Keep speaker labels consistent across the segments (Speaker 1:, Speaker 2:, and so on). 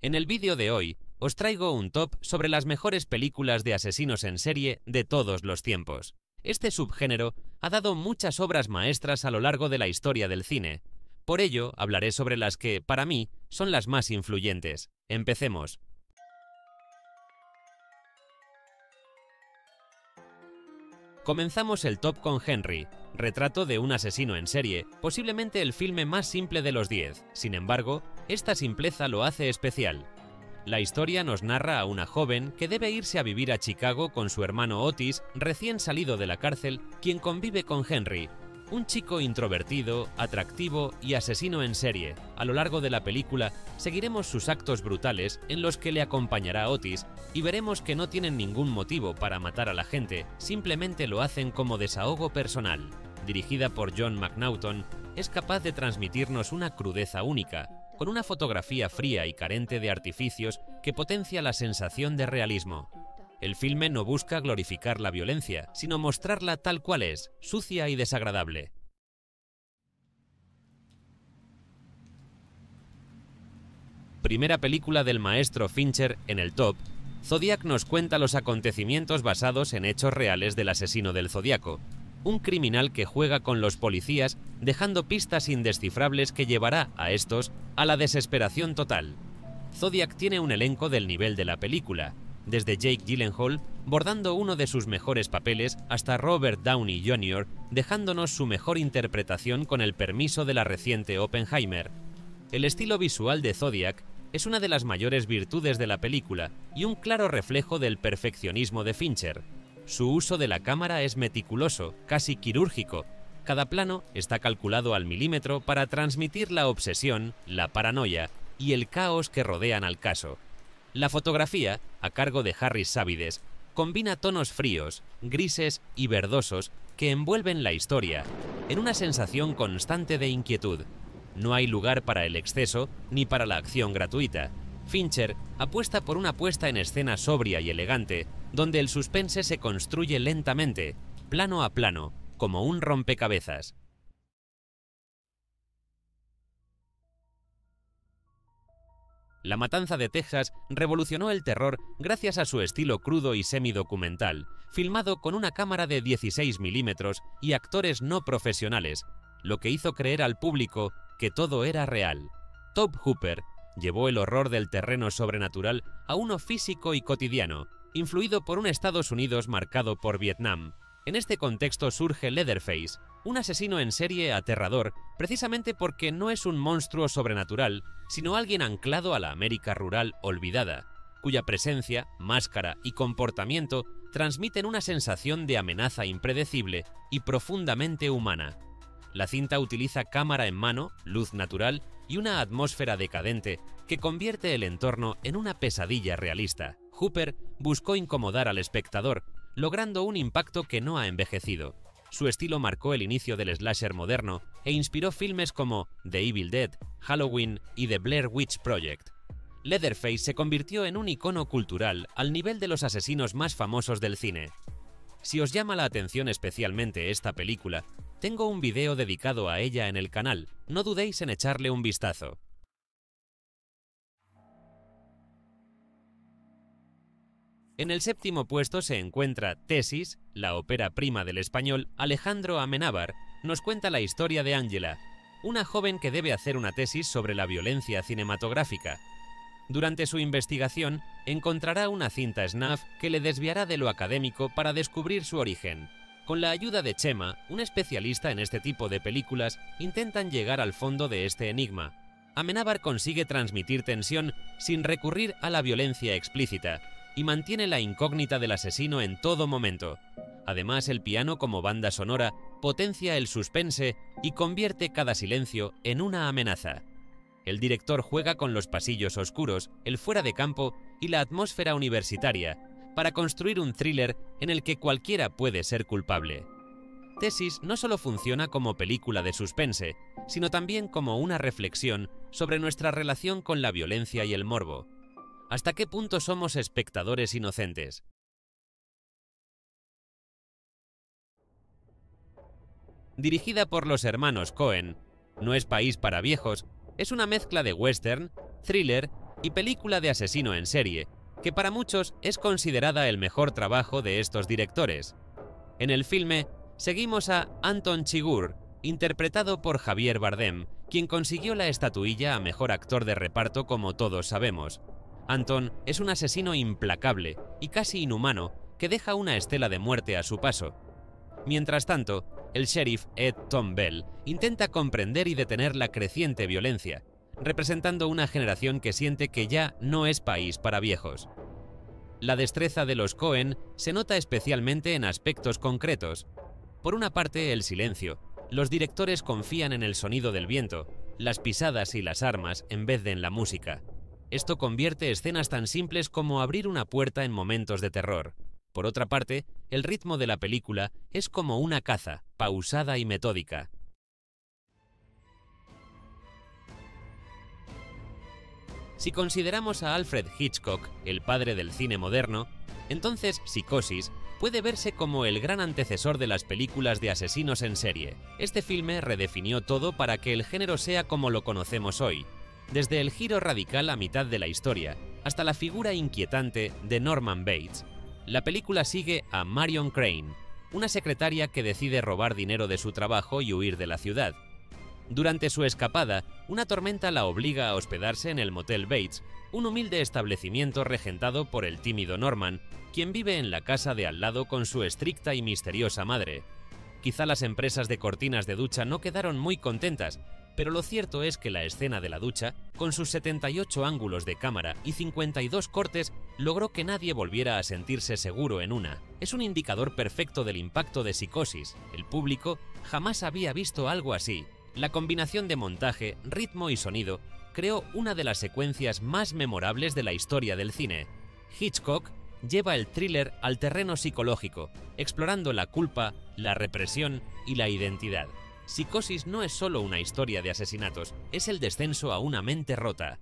Speaker 1: En el vídeo de hoy os traigo un top sobre las mejores películas de asesinos en serie de todos los tiempos. Este subgénero ha dado muchas obras maestras a lo largo de la historia del cine. Por ello, hablaré sobre las que, para mí, son las más influyentes. Empecemos. Comenzamos el top con Henry, retrato de un asesino en serie, posiblemente el filme más simple de los 10. Sin embargo, esta simpleza lo hace especial. La historia nos narra a una joven que debe irse a vivir a Chicago con su hermano Otis, recién salido de la cárcel, quien convive con Henry, un chico introvertido, atractivo y asesino en serie. A lo largo de la película seguiremos sus actos brutales en los que le acompañará Otis y veremos que no tienen ningún motivo para matar a la gente, simplemente lo hacen como desahogo personal. Dirigida por John McNaughton, es capaz de transmitirnos una crudeza única, con una fotografía fría y carente de artificios que potencia la sensación de realismo. El filme no busca glorificar la violencia, sino mostrarla tal cual es, sucia y desagradable. Primera película del maestro Fincher en el top, Zodiac nos cuenta los acontecimientos basados en hechos reales del asesino del Zodíaco, un criminal que juega con los policías dejando pistas indescifrables que llevará a estos a la desesperación total. Zodiac tiene un elenco del nivel de la película, desde Jake Gyllenhaal bordando uno de sus mejores papeles hasta Robert Downey Jr. dejándonos su mejor interpretación con el permiso de la reciente Oppenheimer. El estilo visual de Zodiac es una de las mayores virtudes de la película y un claro reflejo del perfeccionismo de Fincher. Su uso de la cámara es meticuloso, casi quirúrgico. Cada plano está calculado al milímetro para transmitir la obsesión, la paranoia y el caos que rodean al caso. La fotografía, a cargo de Harry Sávides, combina tonos fríos, grises y verdosos que envuelven la historia, en una sensación constante de inquietud. No hay lugar para el exceso ni para la acción gratuita. Fincher apuesta por una puesta en escena sobria y elegante, donde el suspense se construye lentamente, plano a plano, como un rompecabezas. La Matanza de Texas revolucionó el terror gracias a su estilo crudo y semidocumental, filmado con una cámara de 16 milímetros y actores no profesionales, lo que hizo creer al público que todo era real. Tobe Hooper llevó el horror del terreno sobrenatural a uno físico y cotidiano, influido por un Estados Unidos marcado por Vietnam. En este contexto surge Leatherface, un asesino en serie aterrador, precisamente porque no es un monstruo sobrenatural, sino alguien anclado a la América rural olvidada, cuya presencia, máscara y comportamiento transmiten una sensación de amenaza impredecible y profundamente humana. La cinta utiliza cámara en mano, luz natural y una atmósfera decadente que convierte el entorno en una pesadilla realista. Hooper buscó incomodar al espectador, logrando un impacto que no ha envejecido. Su estilo marcó el inicio del slasher moderno e inspiró filmes como The Evil Dead, Halloween y The Blair Witch Project. Leatherface se convirtió en un icono cultural al nivel de los asesinos más famosos del cine. Si os llama la atención especialmente esta película, tengo un video dedicado a ella en el canal, no dudéis en echarle un vistazo. En el séptimo puesto se encuentra Tesis, la ópera prima del español Alejandro Amenábar, nos cuenta la historia de Ángela, una joven que debe hacer una tesis sobre la violencia cinematográfica. Durante su investigación, encontrará una cinta snuff que le desviará de lo académico para descubrir su origen. Con la ayuda de Chema, un especialista en este tipo de películas, intentan llegar al fondo de este enigma. Amenábar consigue transmitir tensión sin recurrir a la violencia explícita, y mantiene la incógnita del asesino en todo momento. Además, el piano como banda sonora potencia el suspense y convierte cada silencio en una amenaza. El director juega con los pasillos oscuros, el fuera de campo y la atmósfera universitaria para construir un thriller en el que cualquiera puede ser culpable. Tesis no solo funciona como película de suspense, sino también como una reflexión sobre nuestra relación con la violencia y el morbo. ¿Hasta qué punto somos espectadores inocentes? Dirigida por los hermanos Coen, No es país para viejos, es una mezcla de western, thriller y película de asesino en serie, que para muchos es considerada el mejor trabajo de estos directores. En el filme seguimos a Anton Chigurh, interpretado por Javier Bardem, quien consiguió la estatuilla a mejor actor de reparto como todos sabemos. Anton es un asesino implacable y casi inhumano que deja una estela de muerte a su paso. Mientras tanto, el sheriff Ed Tom Bell intenta comprender y detener la creciente violencia, representando una generación que siente que ya no es país para viejos. La destreza de los Coen se nota especialmente en aspectos concretos. Por una parte, el silencio. Los directores confían en el sonido del viento, las pisadas y las armas en vez de en la música. Esto convierte escenas tan simples como abrir una puerta en momentos de terror. Por otra parte, el ritmo de la película es como una caza, pausada y metódica. Si consideramos a Alfred Hitchcock, el padre del cine moderno, entonces Psicosis puede verse como el gran antecesor de las películas de asesinos en serie. Este filme redefinió todo para que el género sea como lo conocemos hoy, desde el giro radical a mitad de la historia, hasta la figura inquietante de Norman Bates. La película sigue a Marion Crane, una secretaria que decide robar dinero de su trabajo y huir de la ciudad. Durante su escapada, una tormenta la obliga a hospedarse en el Motel Bates, un humilde establecimiento regentado por el tímido Norman, quien vive en la casa de al lado con su estricta y misteriosa madre. Quizá las empresas de cortinas de ducha no quedaron muy contentas, pero lo cierto es que la escena de la ducha, con sus 78 ángulos de cámara y 52 cortes, logró que nadie volviera a sentirse seguro en una. Es un indicador perfecto del impacto de Psicosis. El público jamás había visto algo así. La combinación de montaje, ritmo y sonido creó una de las secuencias más memorables de la historia del cine. Hitchcock lleva el thriller al terreno psicológico, explorando la culpa, la represión y la identidad. Psicosis no es solo una historia de asesinatos, es el descenso a una mente rota.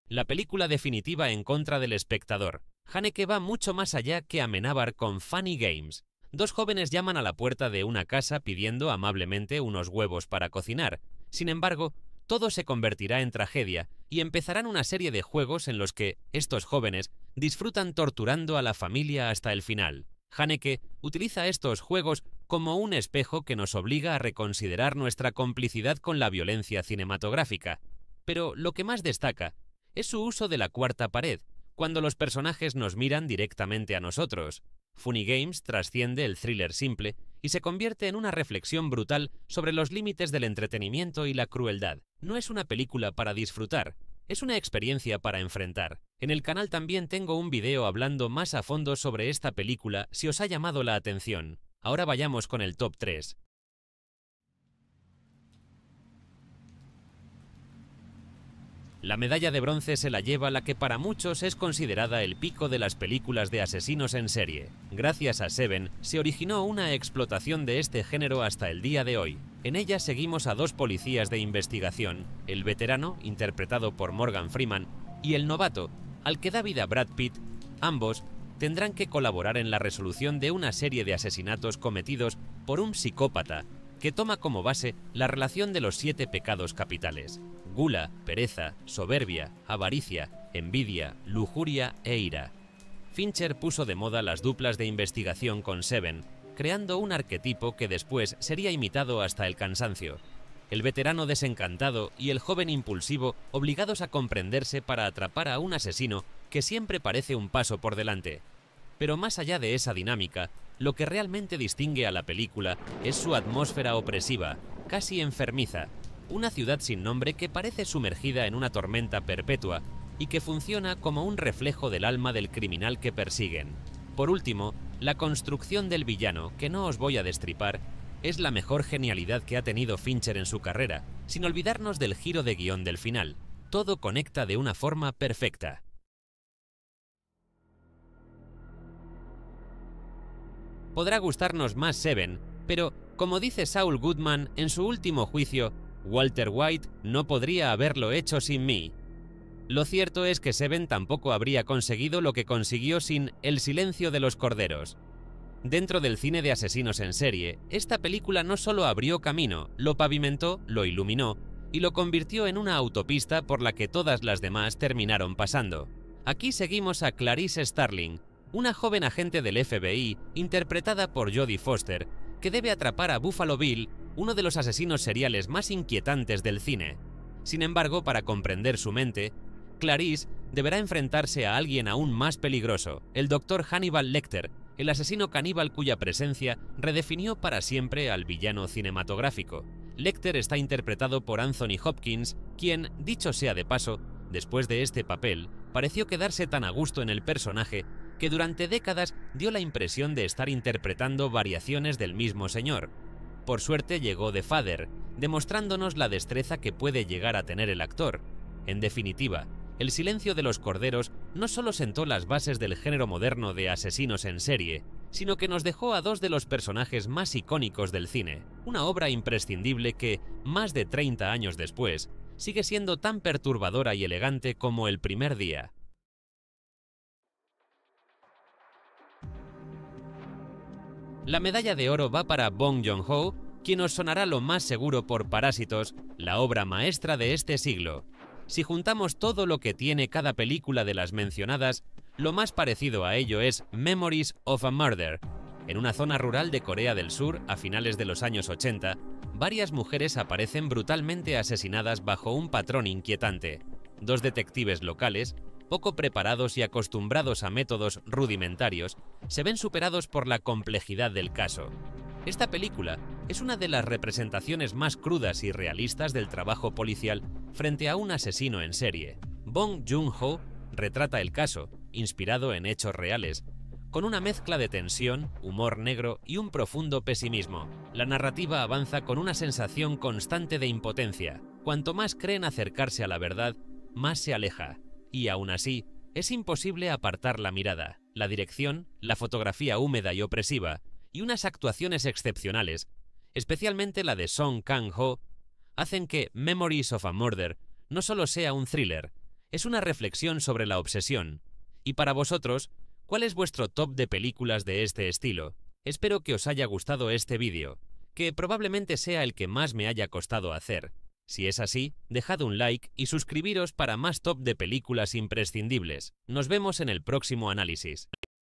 Speaker 1: La película definitiva en contra del espectador. Haneke va mucho más allá que Amenábar con Funny Games. Dos jóvenes llaman a la puerta de una casa pidiendo amablemente unos huevos para cocinar. Sin embargo, todo se convertirá en tragedia y empezarán una serie de juegos en los que estos jóvenes disfrutan torturando a la familia hasta el final. Haneke utiliza estos juegos como un espejo que nos obliga a reconsiderar nuestra complicidad con la violencia cinematográfica. Pero lo que más destaca es su uso de la cuarta pared, cuando los personajes nos miran directamente a nosotros. Funny Games trasciende el thriller simple y se convierte en una reflexión brutal sobre los límites del entretenimiento y la crueldad. No es una película para disfrutar, es una experiencia para enfrentar. En el canal también tengo un video hablando más a fondo sobre esta película si os ha llamado la atención. Ahora vayamos con el top 3. La medalla de bronce se la lleva la que para muchos es considerada el pico de las películas de asesinos en serie. Gracias a Seven se originó una explotación de este género hasta el día de hoy. En ella seguimos a dos policías de investigación, el veterano, interpretado por Morgan Freeman, y el novato, al que da vida Brad Pitt. Ambos tendrán que colaborar en la resolución de una serie de asesinatos cometidos por un psicópata que toma como base la relación de los 7 pecados capitales: gula, pereza, soberbia, avaricia, envidia, lujuria e ira. Fincher puso de moda las duplas de investigación con Seven, creando un arquetipo que después sería imitado hasta el cansancio. El veterano desencantado y el joven impulsivo obligados a comprenderse para atrapar a un asesino que siempre parece un paso por delante. Pero más allá de esa dinámica, lo que realmente distingue a la película es su atmósfera opresiva, casi enfermiza. Una ciudad sin nombre que parece sumergida en una tormenta perpetua y que funciona como un reflejo del alma del criminal que persiguen. Por último, la construcción del villano, que no os voy a destripar, es la mejor genialidad que ha tenido Fincher en su carrera, sin olvidarnos del giro de guión del final. Todo conecta de una forma perfecta. Podrá gustarnos más Seven, pero, como dice Saul Goodman en su último juicio, Walter White no podría haberlo hecho sin mí. Lo cierto es que Seven tampoco habría conseguido lo que consiguió sin El silencio de los corderos. Dentro del cine de asesinos en serie, esta película no solo abrió camino, lo pavimentó, lo iluminó y lo convirtió en una autopista por la que todas las demás terminaron pasando. Aquí seguimos a Clarice Starling, una joven agente del FBI interpretada por Jodie Foster, que debe atrapar a Buffalo Bill, uno de los asesinos seriales más inquietantes del cine. Sin embargo, para comprender su mente, Clarice deberá enfrentarse a alguien aún más peligroso, el Dr. Hannibal Lecter, el asesino caníbal cuya presencia redefinió para siempre al villano cinematográfico. Lecter está interpretado por Anthony Hopkins, quien, dicho sea de paso, después de este papel, pareció quedarse tan a gusto en el personaje que durante décadas dio la impresión de estar interpretando variaciones del mismo señor. Por suerte llegó The Father, demostrándonos la destreza que puede llegar a tener el actor. En definitiva, El silencio de los corderos no solo sentó las bases del género moderno de asesinos en serie, sino que nos dejó a dos de los personajes más icónicos del cine, una obra imprescindible que, más de 30 años después, sigue siendo tan perturbadora y elegante como el primer día. La medalla de oro va para Bong Joon-ho, quien os sonará lo más seguro por Parásitos, la obra maestra de este siglo. Si juntamos todo lo que tiene cada película de las mencionadas, lo más parecido a ello es Memories of a Murder. En una zona rural de Corea del Sur, a finales de los años 80, varias mujeres aparecen brutalmente asesinadas bajo un patrón inquietante. Dos detectives locales, poco preparados y acostumbrados a métodos rudimentarios, se ven superados por la complejidad del caso. Esta película es una de las representaciones más crudas y realistas del trabajo policial frente a un asesino en serie. Bong Joon-ho retrata el caso, inspirado en hechos reales, con una mezcla de tensión, humor negro y un profundo pesimismo. La narrativa avanza con una sensación constante de impotencia. Cuanto más creen acercarse a la verdad, más se aleja. Y aún así, es imposible apartar la mirada. La dirección, la fotografía húmeda y opresiva, y unas actuaciones excepcionales, especialmente la de Song Kang-ho, hacen que Memories of a Murder no solo sea un thriller, es una reflexión sobre la obsesión. Y para vosotros, ¿cuál es vuestro top de películas de este estilo? Espero que os haya gustado este vídeo, que probablemente sea el que más me haya costado hacer. Si es así, dejad un like y suscribiros para más top de películas imprescindibles. Nos vemos en el próximo análisis.